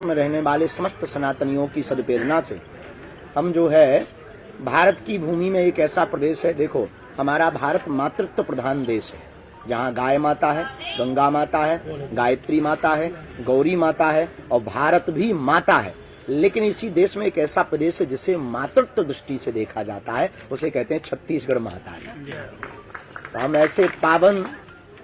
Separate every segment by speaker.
Speaker 1: में रहने वाले समस्त सनातनियों की सद्प्रेरणा से हम जो है भारत की भूमि में एक ऐसा प्रदेश है, देखो हमारा भारत मातृत्व प्रधान देश है, जहाँ गाय माता है, गंगा माता है, गायत्री माता है, गौरी माता है और भारत भी माता है। लेकिन इसी देश में एक ऐसा प्रदेश है जिसे मातृत्व दृष्टि से देखा जाता है, उसे कहते हैं छत्तीसगढ़ माता है। तो हम ऐसे पावन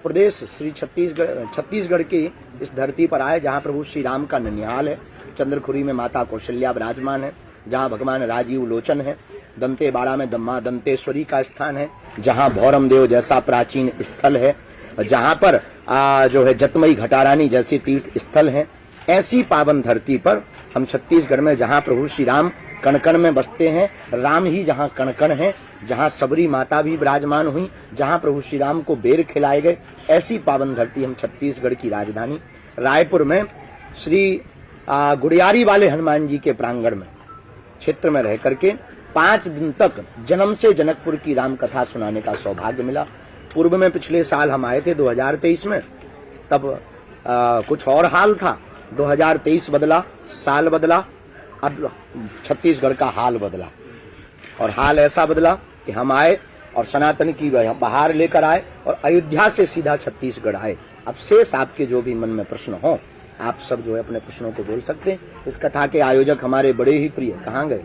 Speaker 1: प्रदेश श्री छत्तीसगढ़ की इस धरती पर आए जहाँ प्रभु श्री राम का ननिहाल है, चंद्रखुरी में माता कौशल्या विराजमान है, जहाँ भगवान राजीव लोचन है, दंतेवाड़ा में मां दंतेश्वरी का स्थान है, जहाँ भौरम देव जैसा प्राचीन स्थल है, जहाँ पर जो है जतमई घटारानी जैसे तीर्थ स्थल हैं। ऐसी पावन धरती पर हम छत्तीसगढ़ में जहाँ प्रभु श्री राम कण कण में बसते हैं, राम ही जहाँ कण कण है, जहाँ सबरी माता भी विराजमान हुई, जहाँ प्रभु श्री राम को बेर खिलाए गए, ऐसी पावन धरती हम छत्तीसगढ़ की राजधानी रायपुर में श्री गुड़ियारी वाले हनुमान जी के प्रांगण में क्षेत्र में रह करके 5 दिन तक जन्म से जनकपुर की राम कथा सुनाने का सौभाग्य मिला। पूर्व में पिछले साल हम आए थे 2023 में, तब कुछ और हाल था। 2023 बदला, साल बदला, अब छत्तीसगढ़ का हाल बदला और हाल ऐसा बदला कि हम आए और सनातन की बहार लेकर आए और अयोध्या से सीधा छत्तीसगढ़ आए। अब शेष आपके जो भी मन में प्रश्न हो, आप सब जो है अपने प्रश्नों को बोल सकते हैं। इस कथा के आयोजक हमारे बड़े ही प्रिय, कहाँ गए,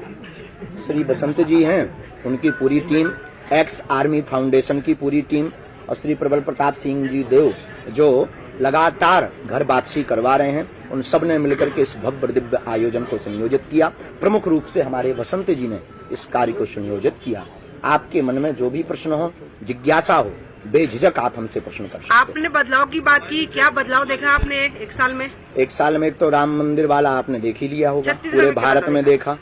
Speaker 1: श्री बसंत जी हैं, उनकी पूरी टीम, एक्स आर्मी फाउंडेशन की पूरी टीम और श्री प्रबल प्रताप सिंह जी देव जो लगातार घर वापसी करवा रहे हैं, उन सब ने मिलकर के इस भव्य दिव्य आयोजन को संयोजित किया। प्रमुख रूप से हमारे बसंत जी ने इस कार्य को संयोजित किया। आपके मन में जो भी प्रश्न हो, जिज्ञासा हो, बेझिझक आप हमसे प्रश्न कर सकते हैं।
Speaker 2: आपने बदलाव की बात की, क्या बदलाव देखा आपने एक साल में?
Speaker 1: एक साल में तो राम मंदिर वाला आपने देख ही लिया होगा, पूरे भारत में देखा,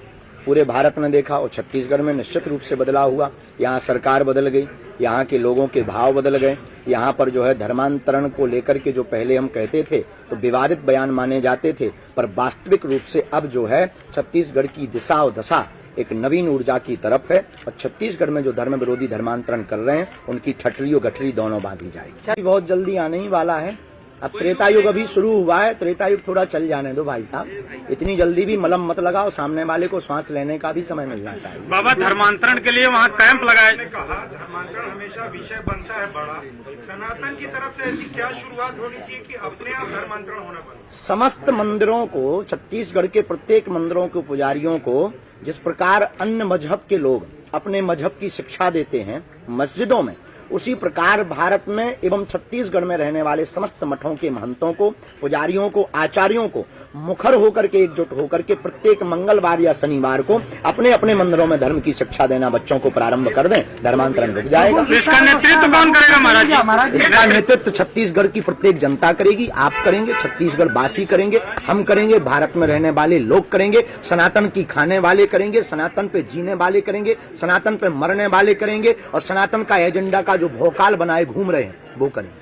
Speaker 1: पूरे भारत ने देखा और छत्तीसगढ़ में निश्चित रूप से बदलाव हुआ। यहाँ सरकार बदल गई, यहाँ के लोगों के भाव बदल गए। यहाँ पर जो है धर्मांतरण को लेकर के जो पहले हम कहते थे तो विवादित बयान माने जाते थे, पर वास्तविक रूप से अब जो है छत्तीसगढ़ की दिशा और दशा एक नवीन ऊर्जा की तरफ है और छत्तीसगढ़ में जो धर्म विरोधी धर्मांतरण कर रहे हैं उनकी ठटरी और गठरी दोनों बांधी जाएगी। बहुत जल्दी आने ही वाला है। अब त्रेता युग अभी शुरू हुआ है, त्रेता युग थोड़ा चल जाने दो भाई साहब, इतनी जल्दी भी मलम मत लगाओ, सामने वाले को सांस लेने का भी समय मिलना चाहिए।
Speaker 3: बाबा धर्मांतरण के लिए वहाँ कैंप लगाए,
Speaker 4: धर्मांतरण हमेशा विषय बनता है बड़ा। सनातन की तरफ से ऐसी क्या शुरुआत होनी चाहिए कि अपने आप धर्मांतरण होना पड़े?
Speaker 1: समस्त मंदिरों को, छत्तीसगढ़ के प्रत्येक मंदिरों के पुजारियों को जिस प्रकार अन्य मजहब के लोग अपने मजहब की शिक्षा देते हैं मस्जिदों में, उसी प्रकार भारत में एवं छत्तीसगढ़ में रहने वाले समस्त मठों के महंतों को, पुजारियों को, आचार्यों को मुखर होकर के, एकजुट होकर के प्रत्येक मंगलवार या शनिवार को अपने अपने मंदिरों में धर्म की शिक्षा देना बच्चों को प्रारंभ कर दें, धर्मांतरण रुक जाएगा।
Speaker 3: इसका नेतृत्व कौन करेगा महाराज जी?
Speaker 1: इसका नेतृत्व छत्तीसगढ़ की प्रत्येक जनता करेगी, आप करेंगे, छत्तीसगढ़ वासी करेंगे, हम करेंगे, भारत में रहने वाले लोग करेंगे, सनातन की खाने वाले करेंगे, सनातन पे जीने वाले करेंगे, सनातन पे मरने वाले करेंगे और सनातन का एजेंडा का जो भोकाल बनाए घूम रहे हैं वो करेंगे।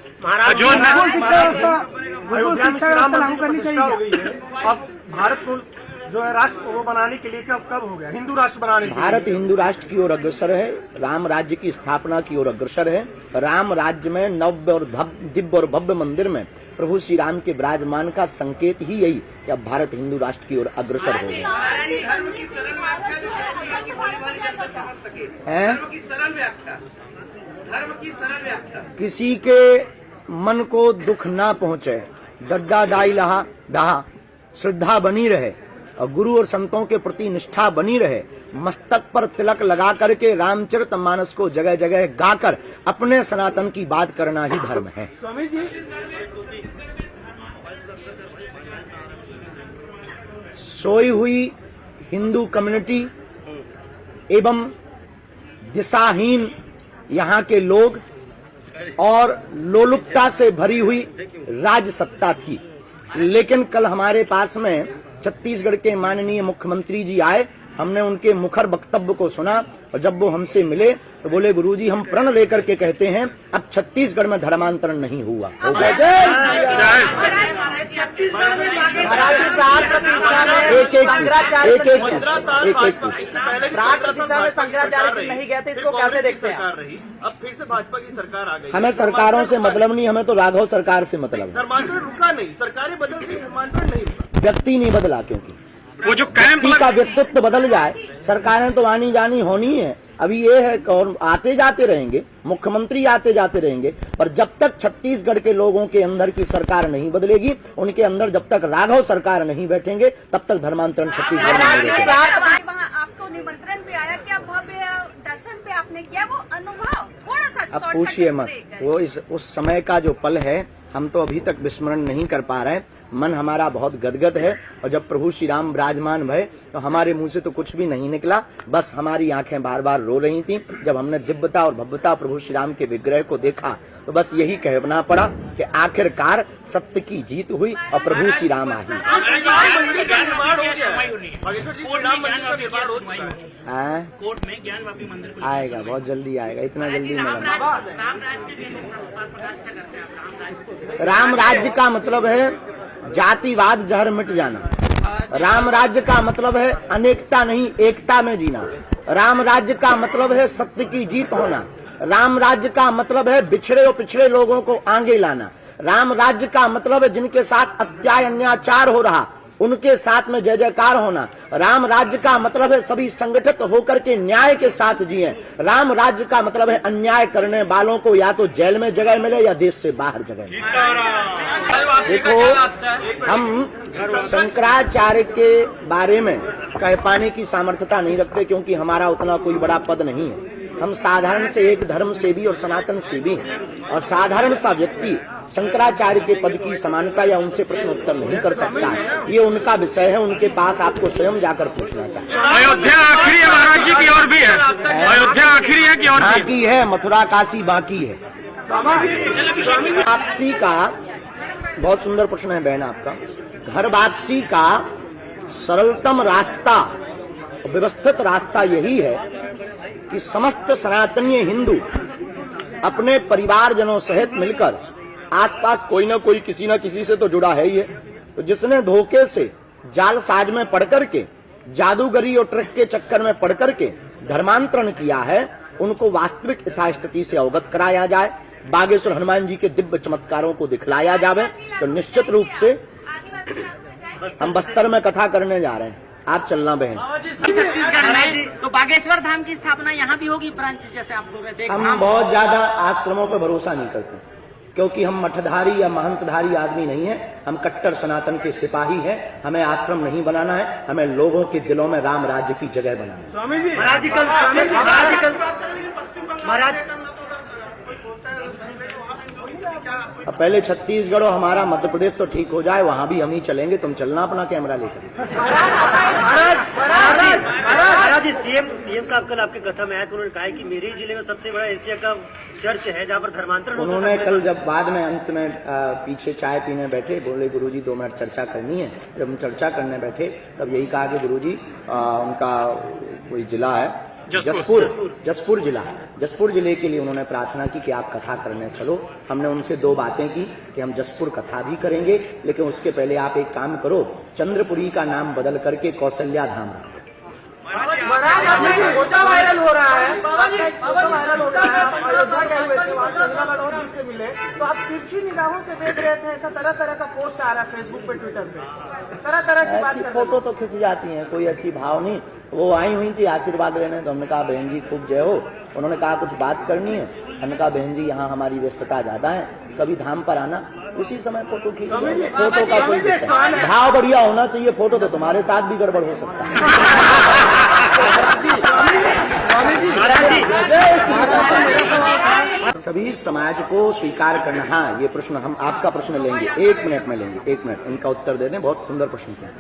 Speaker 5: अयोध्या में श्री राम मंदिर की प्रतिष्ठा हो गई है, अब भारत को जो है राष्ट्र वो बनाने के लिए कब हो गया, हिंदू राष्ट्र बनाने के लिए?
Speaker 1: भारत हिंदू राष्ट्र की ओर अग्रसर है, राम राज्य की स्थापना की ओर अग्रसर है। राम राज्य में नव्य और दिव्य और भव्य मंदिर में प्रभु श्री राम के विराजमान का संकेत ही यही कि अब भारत हिंदू राष्ट्र की ओर अग्रसर हो गया है। किसी के मन को दुख ना पहुंचे, दद्दा दाई लहा डहा, श्रद्धा बनी रहे और गुरु और संतों के प्रति निष्ठा बनी रहे, मस्तक पर तिलक लगा करके रामचरितमानस को जगह जगह गाकर अपने सनातन की बात करना ही धर्म है।
Speaker 5: स्वामी जी,
Speaker 1: सोई हुई हिंदू कम्युनिटी एवं दिशाहीन यहाँ के लोग और लोलुपता से भरी हुई राज सत्ता थी, लेकिन कल हमारे पास में छत्तीसगढ़ के माननीय मुख्यमंत्री जी आए, हमने उनके मुखर वक्तव्य को सुना और जब वो हमसे मिले तो बोले गुरुजी हम प्रण लेकर के कहते हैं अब छत्तीसगढ़ में धर्मांतरण नहीं हुआ।
Speaker 2: नहीं गए थे, इसको कैसे देखते हैं?
Speaker 5: अब फिर से भाजपा की सरकार आ गई।
Speaker 1: हमें सरकारों से मतलब नहीं, हमें तो राघव सरकार से मतलब है।
Speaker 5: धर्मांतरण रुका नहीं, सरकारें बदल गई, धर्मांतरण नहीं रुका।
Speaker 1: व्यक्ति नहीं बदला, क्योंकि
Speaker 3: वो जो कैंप
Speaker 1: व्यक्ति का व्यक्तित्व बदल जाए। सरकारें तो आनी जानी होनी है, अभी ये है और आते जाते रहेंगे, मुख्यमंत्री आते जाते रहेंगे, पर जब तक छत्तीसगढ़ के लोगों के अंदर की सरकार नहीं बदलेगी, उनके अंदर जब तक राघव सरकार नहीं बैठेंगे, तब तक धर्मांतरण छत्तीसगढ़ में नहीं बैठेगा।
Speaker 6: वहाँ आपको निमंत्रण पे आया, क्या भव्य दर्शन पे आपने किया, वो अनुभव थोड़ा सा
Speaker 1: अब पूछिए मत, वो उस समय का जो पल है हम तो अभी तक विस्मरण नहीं कर पा रहे हैं। मन हमारा बहुत गदगद है, और जब प्रभु श्री राम विराजमान भये तो हमारे मुंह से तो कुछ भी नहीं निकला, बस हमारी आंखें बार बार रो रही थीं। जब हमने दिव्यता और भव्यता प्रभु श्री राम के विग्रह को देखा तो बस यही कहना पड़ा कि आखिरकार सत्य की जीत हुई और प्रभु श्री राम आए।
Speaker 7: कोर्ट में ज्ञानवापी मंदिर को
Speaker 1: आएगा, बहुत जल्दी आएगा, इतना जल्दी नहीं। राम राज्य का मतलब है जातिवाद जहर मिट जाना। राम राज्य का मतलब है अनेकता नहीं एकता में जीना। राम राज्य का मतलब है सत्य की जीत होना। राम राज्य का मतलब है बिछड़े और पिछड़े लोगों को आगे लाना। राम राज्य का मतलब है जिनके साथ अत्याचार हो रहा उनके साथ में जय जयकार होना। राम राज्य का मतलब है सभी संगठित होकर के न्याय के साथ जिए। राम राज्य का मतलब है अन्याय करने वालों को या तो जेल में जगह मिले या देश से बाहर जगह मिले। देखो, हम शंकराचार्य के बारे में कह पाने की सामर्थ्यता नहीं रखते, क्योंकि हमारा उतना कोई बड़ा पद नहीं है। हम साधारण से एक धर्म सेवी और सनातन सेवी हैं, और साधारण सा व्यक्ति शंकराचार्य के पद की समानता या उनसे प्रश्न उत्तर नहीं कर सकता है। ये उनका विषय है, उनके पास आपको स्वयं जाकर पूछना चाहिए।
Speaker 3: अयोध्या आखिरी है महाराज जी की और भी है? अयोध्या आखिरी है कि और भी?
Speaker 1: बाकी है, मथुरा काशी बाकी है। वापसी का बहुत सुंदर प्रश्न है बहन आपका। घर वापसी का सरलतम रास्ता, व्यवस्थित रास्ता यही है कि समस्त सनातनीय हिंदू अपने परिवारजनों सहित मिलकर, आसपास कोई ना कोई किसी न किसी से तो जुड़ा है ही है, तो जिसने धोखे से जालसाज में पड़ करके, जादूगरी और ट्रिक के चक्कर में पड़ करके धर्मांतरण किया है, उनको वास्तविक यथास्थिति से अवगत कराया जाए, बागेश्वर हनुमान जी के दिव्य चमत्कारों को दिखलाया जावे। तो निश्चित रूप से हम बस्तर में कथा करने जा रहे हैं, आप चलना बहन।
Speaker 2: छत्तीसगढ़ में तो बागेश्वर धाम की स्थापना यहाँ भी होगी ब्रांच, जैसे आप लोग
Speaker 1: हम बहुत ज्यादा आश्रमों पर भरोसा नहीं करते, क्योंकि हम मठधारी या महंतधारी आदमी नहीं है। हम कट्टर सनातन के सिपाही हैं। हमें आश्रम नहीं बनाना है, हमें लोगों के दिलों में राम राज्य की जगह बनाना है। अब पहले छत्तीसगढ़ और हमारा मध्य प्रदेश तो ठीक हो जाए, वहां भी हम ही चलेंगे। तुम चलना अपना कैमरा लेकर।
Speaker 5: महाराज जी, सीएम साहब कल आपके कथा में आए थे, उन्होंने कहा कि मेरे जिले में सबसे बड़ा एशिया का चर्च है जहाँ पर धर्मांतरण।
Speaker 1: उन्होंने कल जब बाद में अंत में पीछे चाय पीने बैठे, बोले गुरुजी 2 मिनट चर्चा करनी है। जब हम चर्चा करने बैठे तब यही कहा कि गुरुजी उनका कोई जिला है जसपुर जिला, जसपुर जिले के लिए उन्होंने प्रार्थना की कि आप कथा करने चलो। हमने उनसे 2 बातें की कि हम जसपुर कथा भी करेंगे, लेकिन उसके पहले आप एक काम करो, चंद्रपुरी का नाम बदल करके कौशल्या धाम रखो।
Speaker 2: वायरल हो रहा है, वायरल हो रहा है। आप अयोध्या गए हुए थे, वहाँ गंगा बड़ौदी से मिले, तो आप तिरछी निगाहों से देख रहे थे। ऐसा तरह तरह का पोस्ट आ रहा है फेसबुक पे, ट्विटर पे, तरह तरह की बात।
Speaker 1: ऐसी फोटो तो खिंच जाती हैं, कोई ऐसी भाव नहीं। वो आई हुई थी आशीर्वाद लेने, तो हमने कहा बहन जी खूब जय हो। उन्होंने कहा कुछ बात करनी है। हमने कहा बहन जी यहाँ हमारी व्यस्तता ज्यादा है, कभी धाम पर आना, उसी समय फोटो खींच। फोटो का कोई भाव बढ़िया होना चाहिए, फोटो तो तुम्हारे साथ भी गड़बड़ हो सकता है। सभी समाज को स्वीकार करना। हाँ, ये प्रश्न हम आपका प्रश्न लेंगे, 1 मिनट में लेंगे, 1 मिनट इनका उत्तर दे दें। बहुत सुंदर प्रश्न किया।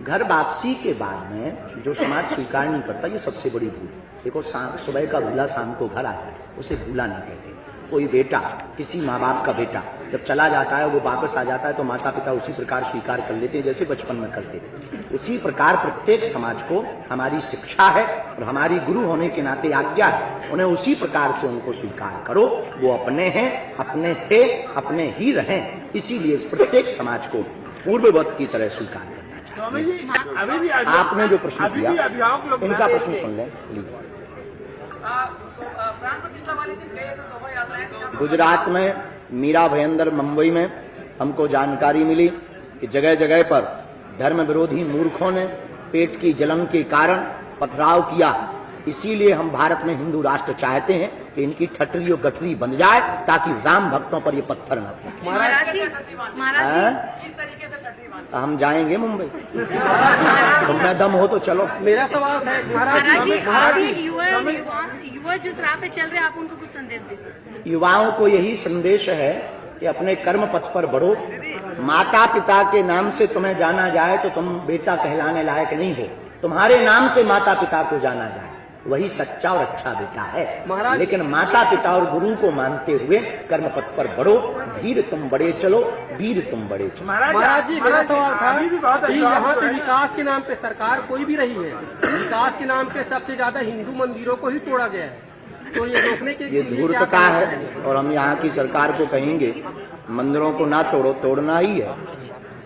Speaker 1: घर वापसी के बाद में जो समाज स्वीकार नहीं करता, ये सबसे बड़ी भूल है। देखो, सुबह का भूला शाम को घर आता है, उसे भूला नहीं कहते। कोई बेटा, किसी माँ बाप का बेटा जब चला जाता है, वो वापस आ जाता है, तो माता पिता उसी प्रकार स्वीकार कर लेते हैं जैसे बचपन में करते थे। उसी प्रकार प्रत्येक समाज को हमारी शिक्षा है और हमारी गुरु होने के नाते आज्ञा है, उन्हें उसी प्रकार से उनको स्वीकार करो। वो अपने हैं, अपने थे, अपने ही रहें। इसीलिए प्रत्येक समाज को पूर्ववत की तरह स्वीकार करना चाहिए। आपने जो प्रश्न किया, इनका प्रश्न सुन लें प्लीज। गुजरात में, मीरा भयंदर मुंबई में हमको जानकारी मिली कि जगह जगह पर धर्म विरोधी मूर्खों ने पेट की जलन के कारण पथराव किया। इसीलिए हम भारत में हिंदू राष्ट्र चाहते हैं कि इनकी ठटरी और गठरी बंध जाए, ताकि राम भक्तों पर ये पत्थर न फेंके।
Speaker 6: महाराज जी
Speaker 2: किस तरीके से छठी बांधते
Speaker 1: हम जाएंगे मुंबई। तुम्हें दम हो तो चलो।
Speaker 5: मेरा सवाल है
Speaker 6: महाराज जी, अभी युवा जिस राह पे चल रहे हैं, आप उनको कुछ संदेश दीजिए।
Speaker 1: युवाओं को यही संदेश है कि अपने कर्म पथ पर बढ़ो। माता पिता के नाम से तुम्हें जाना जाए तो तुम बेटा कहलाने लायक नहीं हो। तुम्हारे नाम से माता पिता को जाना जाए, वही सच्चा और अच्छा बेटा है। लेकिन माता पिता और गुरु को मानते हुए कर्म पथ पर बढ़ो। धीर तुम बड़े चलो, वीर तुम बड़े चलो।
Speaker 5: महाराज जी, मेरा सवाल था कि यहाँ पे विकास के नाम पे सरकार कोई भी रही है, विकास के नाम पे सबसे ज्यादा हिंदू मंदिरों को ही तोड़ा गया है, तो ये रोकने के
Speaker 1: ये धूर्तता है। और हम यहाँ की सरकार को कहेंगे मंदिरों को ना तोड़ो, तोड़ना ही है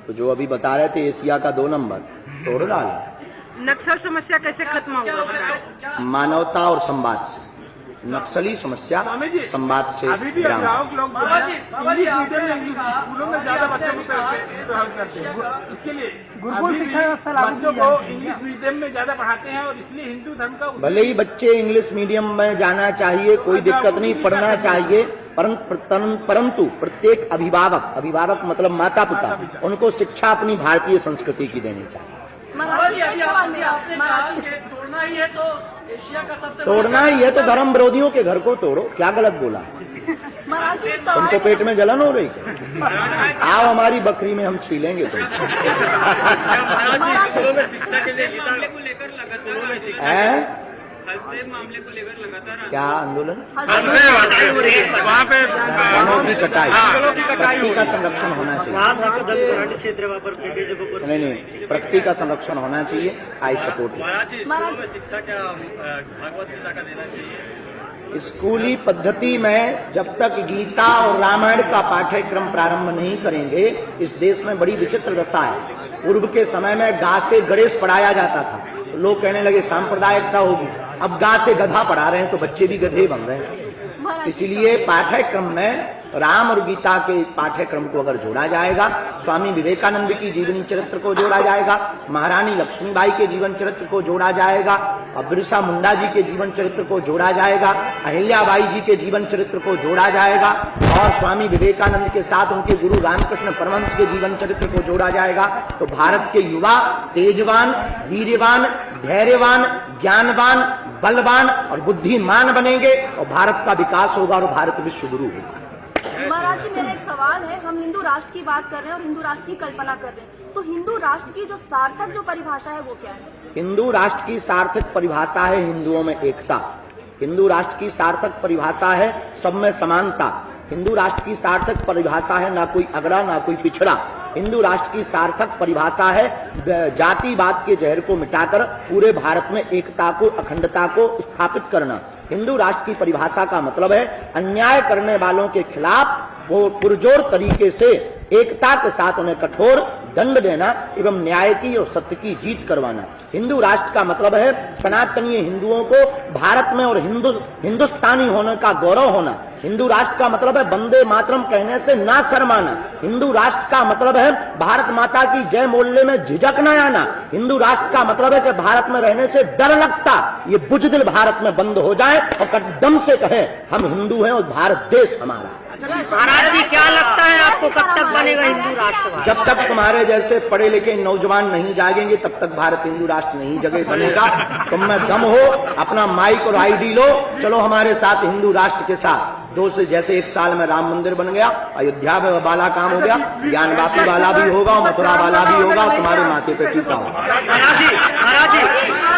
Speaker 1: तो जो अभी बता रहे थे एशिया का 2 नंबर तोड़ डालो।
Speaker 8: नक्सल समस्या कैसे खत्म होगा?
Speaker 1: मानवता और संवाद से। नक्सली समस्या संवाद से
Speaker 2: अभी भी अभिभावक लोग जो है इंग्लिश मीडियम में इंग्लिश स्कूलों में ज्यादा बच्चों को करते हैं। इसके लिए गुरुकुल शिक्षा व्यवस्था बच्चों को इंग्लिश मीडियम में ज्यादा पढ़ाते हैं और इसलिए हिंदू धर्म का
Speaker 1: भले ही बच्चे इंग्लिश मीडियम में जाना चाहिए, कोई दिक्कत नहीं, पढ़ना चाहिए, परंतु प्रत्येक अभिभावक मतलब माता पिता, उनको शिक्षा अपनी भारतीय संस्कृति की देनी चाहिए।
Speaker 5: तोड़ना ही है तो एशिया का सबसे
Speaker 1: तोड़ना ही है तो धर्म विरोधियों के घर को तोड़ो। क्या गलत बोला? तुमको पेट में जलन हो रही क्या? आओ हमारी बकरी में हम छीलेंगे तुम।
Speaker 3: स्कूलों में शिक्षा के लिए मामले को लेकर लगातार
Speaker 1: क्या आंदोलन?
Speaker 3: वहाँ पे
Speaker 1: वनों की कटाई, प्रकृति का संरक्षण होना चाहिए। नहीं, प्रकृति का संरक्षण होना चाहिए। I support.
Speaker 3: शिक्षा क्या भागवत गीता का देना चाहिए?
Speaker 1: स्कूली पद्धति में जब तक गीता और रामायण का पाठ्यक्रम प्रारंभ नहीं करेंगे, इस देश में बड़ी विचित्र दशा है। पूर्व के समय में गा से गणेश पढ़ाया जाता था, तो लोग कहने लगे सांप्रदायिकता होगी। अब गा से गधा पढ़ा रहे हैं तो बच्चे भी गधे बन रहे हैं। इसलिए पाठ्यक्रम में राम और गीता के पाठ्यक्रम को अगर जोड़ा जाएगा, स्वामी विवेकानंद की जीवनी चरित्र को जोड़ा जाएगा, महारानी लक्ष्मीबाई के जीवन चरित्र को जोड़ा जाएगा, और बिरसा मुंडा जी के जीवन चरित्र को जोड़ा जाएगा, अहिल्याबाई जी के जीवन चरित्र को जोड़ा जाएगा, और स्वामी विवेकानंद के साथ उनके गुरु रामकृष्ण परमहंस के जीवन चरित्र को जोड़ा जाएगा, तो भारत के युवा तेजवान, वीर्यवान, धैर्यवान, ज्ञानवान, बलवान और बुद्धिमान बनेंगे और भारत का विकास होगा और भारत विश्व गुरु होगा।
Speaker 9: महाराज जी, मेरा एक सवाल है। हम हिंदू राष्ट्र की बात कर रहे हैं और हिंदू राष्ट्र की कल्पना कर रहे हैं, तो हिंदू राष्ट्र की जो सार्थक जो परिभाषा है वो क्या है?
Speaker 1: हिंदू राष्ट्र की सार्थक परिभाषा है हिंदुओं में एकता। हिंदू राष्ट्र की सार्थक परिभाषा है सब में समानता। हिंदू राष्ट्र की सार्थक परिभाषा है ना कोई अगड़ा ना कोई पिछड़ा। हिंदू राष्ट्र की सार्थक परिभाषा है जातिवाद के जहर को मिटाकर पूरे भारत में एकता को, अखंडता को स्थापित करना। हिंदू राष्ट्र की परिभाषा का मतलब है अन्याय करने वालों के खिलाफ वो पुरजोर तरीके से एकता के साथ उन्हें कठोर दंड देना एवं न्याय की और सत्य की जीत करवाना। हिंदू राष्ट्र का मतलब है सनातनीय हिंदुओं को भारत में और हिंदुस्तानी होने का गौरव होना। हिंदू राष्ट्र का मतलब है वंदे मातरम कहने से ना शर्माना। हिंदू राष्ट्र का मतलब है भारत माता की जय बोलने में झिझक न आना। हिंदू राष्ट्र का मतलब है कि भारत में रहने से डर लगता, ये बुजदिल भारत में बंद हो जाए और कदम से कहे हम हिंदू हैं और भारत देश हमारा।
Speaker 8: महाराज जी, क्या लगता है आपको कब तक बनेगा हिंदू राष्ट्र?
Speaker 1: जब तक तुम्हारे जैसे पढ़े लिखे नौजवान नहीं जागेंगे तब तक भारत हिंदू राष्ट्र नहीं जगह बनेगा। तुम में दम हो, अपना माइक और आईडी लो, चलो हमारे साथ हिंदू राष्ट्र के साथ। दो से जैसे 1 साल में राम मंदिर बन गया, अयोध्या में वाला काम हो गया, ज्ञानवापी वाला भी होगा, मथुरा वाला भी होगा, तुम्हारे माथे पे टीका होगा।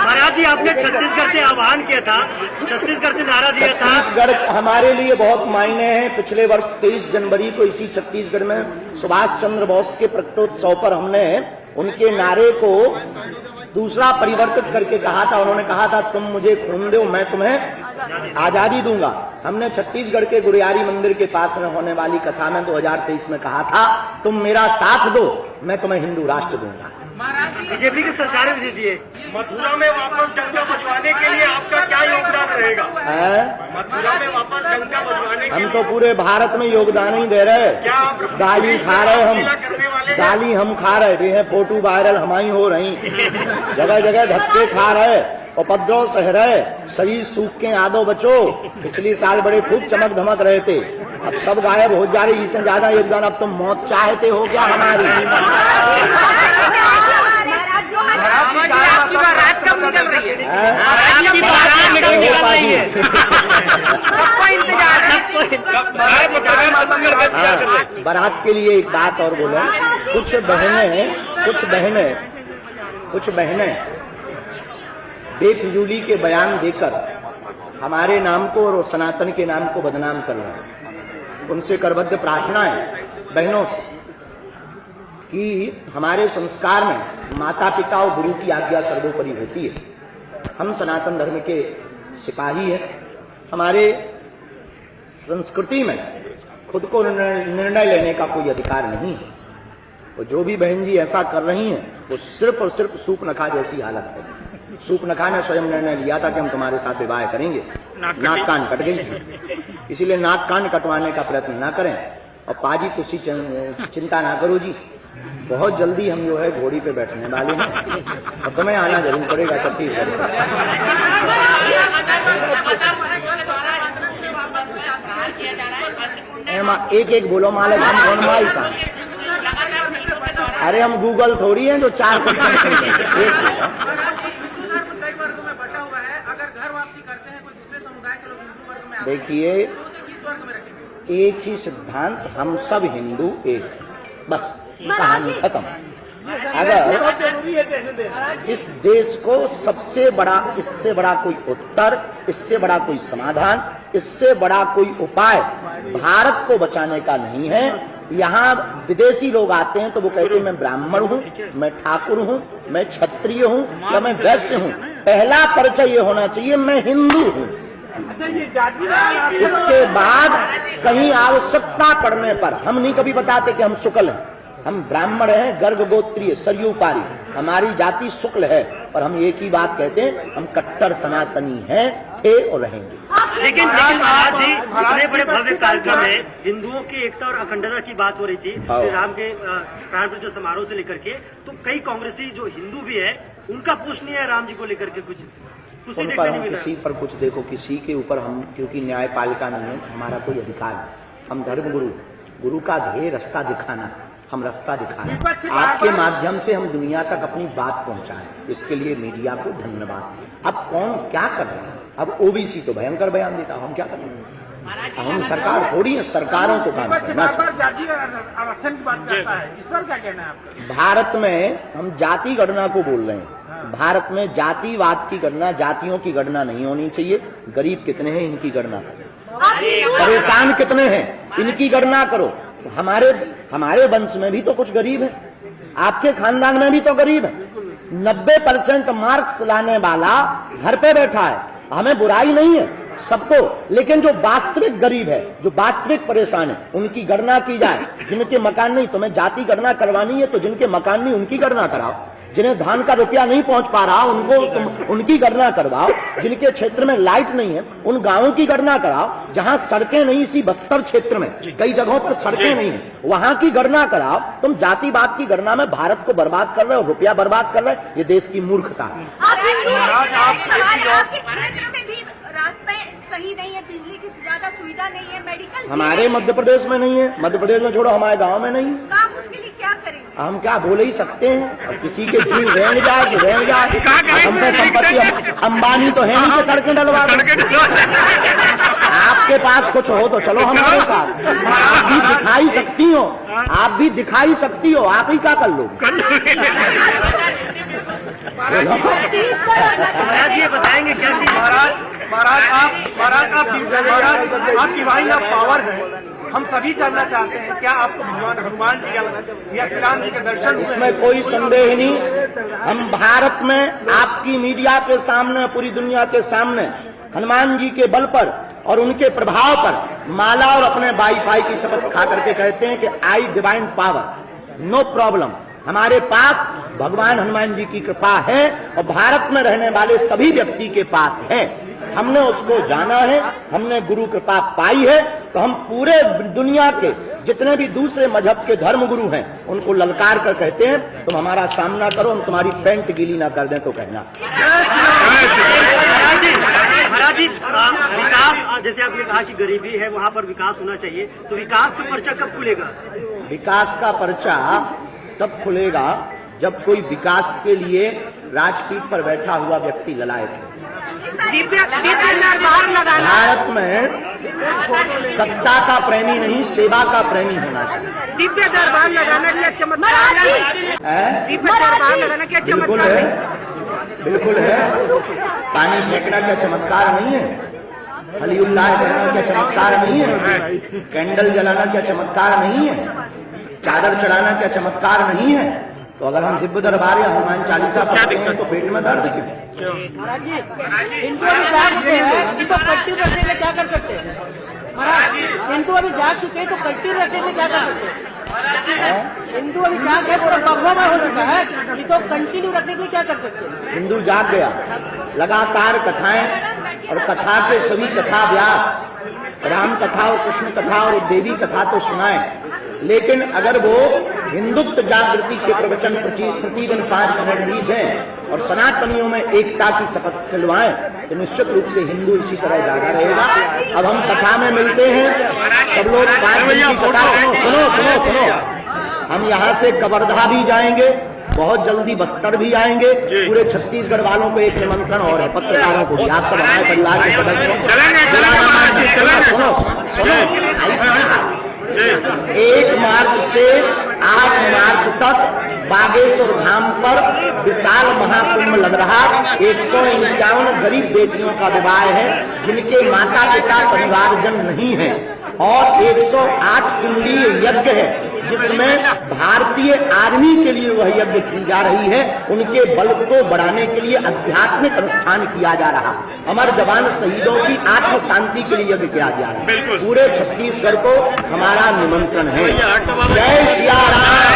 Speaker 8: महाराज जी, आपने छत्तीसगढ़ से आह्वान किया था, छत्तीसगढ़ से नारा दिया था।
Speaker 1: छत्तीसगढ़ हमारे लिए बहुत मायने हैं। पिछले वर्ष 23 जनवरी को इसी छत्तीसगढ़ में सुभाष चंद्र बोस के प्रकटोत्सव पर हमने उनके नारे को दूसरा परिवर्तित करके कहा था। उन्होंने कहा था तुम मुझे खून दो मैं तुम्हें आजादी दूंगा। हमने छत्तीसगढ़ के गुरियारी मंदिर के पास में होने वाली कथा में 2023 में कहा था तुम मेरा साथ दो मैं तुम्हें हिंदू राष्ट्र दूंगा।
Speaker 8: बीजेपी की सरकार भी दी है।
Speaker 3: मथुरा में वापस डंका बजवाने के लिए आपका क्या योगदान रहेगा? मथुरा में वापस डंका बजवाने के
Speaker 1: हम तो पूरे भारत में योगदान ही दे रहे हैं। गाली खा रहे हम। गाली हम खा रहे हैं, फोटो वायरल हमारी हो रही, जगह जगह धक्के खा रहे, उपद्रव सह रहे, शरीर सूख के आदो बचो। पिछले साल बड़े खूब चमक धमक रहे थे, अब सब गायब हो जा रही, इससे ज्यादा योगदान अब तुम मौत चाहते हो क्या हमारी?
Speaker 7: आपकी बारात कब निकल रही है? आपकी बारात निकल रही है, सबका इंतजार है।
Speaker 1: बारात के लिए एक बात और बोले, कुछ बहनें बेफिजूली के बयान देकर हमारे नाम को और सनातन के नाम को बदनाम कर रहे हैं। उनसे करबद्ध प्रार्थना है बहनों से कि हमारे संस्कार में माता पिता और गुरु की आज्ञा सर्वोपरि होती है। हम सनातन धर्म के सिपाही हैं, हमारे संस्कृति में खुद को निर्णय लेने का कोई अधिकार नहीं है। और जो भी बहन जी ऐसा कर रही हैं वो सिर्फ और सिर्फ सूपनखा जैसी हालत है। सूपनखा ने स्वयं निर्णय लिया था कि हम तुम्हारे साथ विवाह करेंगे, नाक कान कट गई, इसीलिए नाक कान कटवाने का प्रयत्न ना करें। और पाजी तुसी चिंता ना करो जी, बहुत जल्दी हम जो है घोड़ी पे बैठने वाले हैं और तुम्हें आना जरूर पड़ेगा छत्तीसगढ़ से। एक एक बोलो मालिक, हम कौन माई का? अरे हम गूगल थोड़ी हैं जो 4 देखिए, एक ही सिद्धांत, हम सब हिंदू एक, बस कहानी खत्म। अगर इस देश को सबसे बड़ा, इससे बड़ा कोई उत्तर, इससे बड़ा कोई समाधान, इससे बड़ा कोई उपाय भारत को बचाने का नहीं है। यहाँ विदेशी लोग आते हैं तो वो कहते हैं मैं ब्राह्मण हूँ, मैं ठाकुर हूँ, मैं क्षत्रिय हूँ या मैं वैश्य हूँ। पहला परिचय ये होना चाहिए मैं हिंदू हूँ। इसके बाद कहीं आवश्यकता पड़ने पर हम नहीं कभी बताते कि हम शुक्ल हैं, हम ब्राह्मण हैं, गर्ग गोत्रीय सरयू पारी, हमारी जाति शुक्ल है। और हम एक ही बात कहते हैं, हम कट्टर सनातनी हैं, थे और रहेंगे।
Speaker 8: लेकिन महाराज जी, इतने बड़े भव्य कार्यक्रम में हिंदुओं की एकता और अखंडता की बात हो रही थी श्री राम के प्राण प्रतिष्ठा समारोह से लेकर के, तो कई कांग्रेसी जो हिंदू भी है उनका पूछ नहीं है राम जी को लेकर के, कुछ
Speaker 1: उन पर हम किसी पर कुछ देखो, किसी के ऊपर हम, क्योंकि न्यायपालिका नहीं है, हमारा कोई अधिकार नहीं। हम धर्म गुरु का ध्येय रास्ता दिखाना, हम रास्ता दिखा रहे हैं। आपके माध्यम से हम दुनिया तक अपनी बात पहुंचाएं, इसके लिए मीडिया को धन्यवाद। अब कौन क्या कर रहा है? अब ओबीसी तो भयंकर बयान देता, हम क्या कर रहे हैं? हम सरकार थोड़ी है, सरकारों को काम करना चाहिए।
Speaker 2: आरक्षण की बात करता है, इस पर क्या कहना है आपका?
Speaker 1: भारत में हम जाति गणना को बोल रहे हैं। भारत में जातिवाद की गणना, जातियों की गणना नहीं होनी चाहिए। गरीब कितने हैं इनकी गणना करो, परेशान कितने हैं इनकी गणना करो। हमारे वंश में भी तो कुछ गरीब है, आपके खानदान में भी तो गरीब है। 90% मार्क्स लाने वाला घर पे बैठा है, हमें बुराई नहीं है सबको, लेकिन जो वास्तविक गरीब है, जो वास्तविक परेशान है, उनकी गणना की जाए। जिनके मकान नहीं, तुम्हें जाति गणना करवानी है तो जिनके मकान नहीं उनकी गणना कराओ। जिन्हें धान का रुपया नहीं पहुंच पा रहा उनकी गणना करवाओ। जिनके क्षेत्र में लाइट नहीं है उन गांवों की गणना कराओ। जहां सड़कें नहीं, इसी बस्तर क्षेत्र में कई जगहों पर सड़कें नहीं है, वहां की गणना कराओ। तुम जातिवाद की गणना में भारत को बर्बाद कर रहे हो, रुपया बर्बाद कर रहे हो। ये देश की मूर्खता है।
Speaker 6: आपके क्षेत्र में भी रास्ते सही नहीं है, बिजली की ज्यादा सुविधा नहीं है, मेडिकल
Speaker 1: हमारे मध्य प्रदेश में नहीं है, मध्य प्रदेश में छोड़ो, हमारे गांव में नहीं है।
Speaker 6: आप उसके लिए क्या करेंगे?
Speaker 1: हम क्या बोले ही सकते हैं? और किसी के जीव रेंग जाए, हम पे संपत्ति, अंबानी तो है नहीं कि सड़कें डलवा दें। आपके पास कुछ हो तो चलो हमारे साथ, आप भी दिखाई सकती हो, आप भी दिखाई सकती हो, आप ही क्या कर लो।
Speaker 8: महाराज ये बताएंगे क्या कि
Speaker 5: महाराज आप डिवाइन ऑफ पावर है, हम सभी जानना चाहते हैं क्या आपको भगवान हनुमान जी या श्री राम जी के दर्शन हुए?
Speaker 1: इसमें कोई संदेह नहीं। हम भारत में आपकी मीडिया के सामने, पूरी दुनिया के सामने हनुमान जी के बल पर और उनके प्रभाव पर माला और अपने वाईफाई की शपथ खा करके कहते हैं कि आई डिवाइन पावर, नो प्रॉब्लम। हमारे पास भगवान हनुमान जी की कृपा है और भारत में रहने वाले सभी व्यक्ति के पास है। हमने उसको जाना है, हमने गुरु कृपा पाई है, तो हम पूरे दुनिया के जितने भी दूसरे मजहब के धर्म गुरु हैं उनको ललकार कर कहते हैं तुम हमारा सामना करो, हम तुम्हारी पैंट गीली ना कर दें तो कहना।
Speaker 8: महाराज जी, विकास, जैसे आपने कहा कि गरीबी है वहाँ पर विकास होना चाहिए, तो विकास का पर्चा कब खुलेगा?
Speaker 1: विकास का पर्चा तब खुलेगा जब कोई विकास के लिए राजपीठ पर बैठा हुआ व्यक्ति ललायत है। भारत में सत्ता का प्रेमी नहीं, सेवा का प्रेमी होना चाहिए।
Speaker 7: दिव्य दरबार लगाना क्या चमत्कार है? दिव्य दरबार लगाना क्या
Speaker 1: बिल्कुल
Speaker 7: चमत्कार
Speaker 1: है, बिल्कुल है। पानी फेंकना क्या चमत्कार नहीं है? हलीउल्लाह करना क्या चमत्कार नहीं है? कैंडल जलाना क्या चमत्कार नहीं है? चादर चढ़ाना क्या चमत्कार नहीं है? तो अगर हम दिव्य दरबार या हनुमान चालीसा पढ़ते हैं तो पेट में दर्द क्यों?
Speaker 7: महाराज जी, इनको अभी जाग चुके हैं, इनको कट्टी रखने से क्या कर सकते हैं? महाराज, इनको अभी जाग चुके हैं तो कट्टी रखने से क्या कर सकते हैं? हिंदू अभी जाग है, पूरा भगवा हो चुका है, इसको कंटिन्यू रखने के लिए क्या कर सकते हैं?
Speaker 1: हिंदू जाग गया, लगातार कथाएं और कथा के सभी कथा व्यास, राम कथा और कृष्ण कथा और देवी कथा तो सुनाएं, लेकिन अगर वो हिंदुत्व जागृति के प्रवचन प्रतिदिन 5 मिनट भी दें और सनातनियों में एकता की शपथ खिलवाएं तो निश्चित रूप से हिंदू इसी तरह जागा रहेगा। अब हम कथा में मिलते हैं, सब लोग 5 मिनट की कथा सुनो। हम यहाँ से कवर्धा भी जाएंगे, बहुत जल्दी बस्तर भी आएंगे। पूरे छत्तीसगढ़ वालों को एक निमंत्रण और है, पत्रकारों को भी, आप सब हमारे परिवार के सदस्य। 1 मार्च से 8 मार्च तक बागेश्वर धाम पर विशाल महाकुंभ लग रहा। 151 गरीब बेटियों का विवाह है जिनके माता पिता परिवारजन नहीं है, और 108 कुंडलीय यज्ञ है जिसमें भारतीय आर्मी के लिए वह यज्ञ की जा रही है। उनके बल को बढ़ाने के लिए आध्यात्मिक अनुष्ठान किया जा रहा। अमर जवान शहीदों की आत्म शांति के लिए यज्ञ किया जा रहा है। पूरे छत्तीसगढ़ को हमारा निमंत्रण है। जय सिया राम।